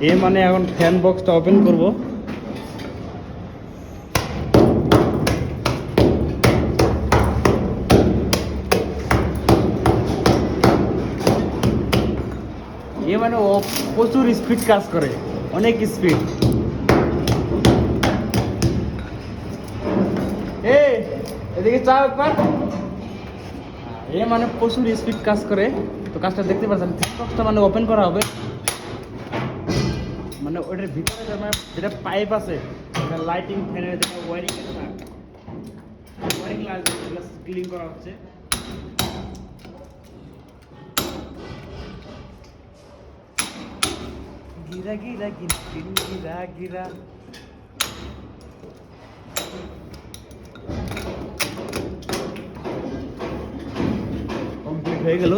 এ মানে এখন ফ্যান বক্সটা ওপেন করব। এ মানে ও প্রচুর স্পিড কাজ করে, অনেক স্পিড। এদিকে চাও একবার। এ মানে প্রচুর স্পিড কাজ করে। তো কাজটা দেখতে পাচ্ছেন, বক্সটা মানে ওপেন করা হবে, মানে ওটার ভিতরে যেটা পাইপ আছে, লাইটিং ফ্যানের যেটা ওয়ারিং ওয়ারিং ক্লিন করা হচ্ছে। গিরা গিরা গিরা গিরা গিরা। কমপ্লিট হয়ে গেল।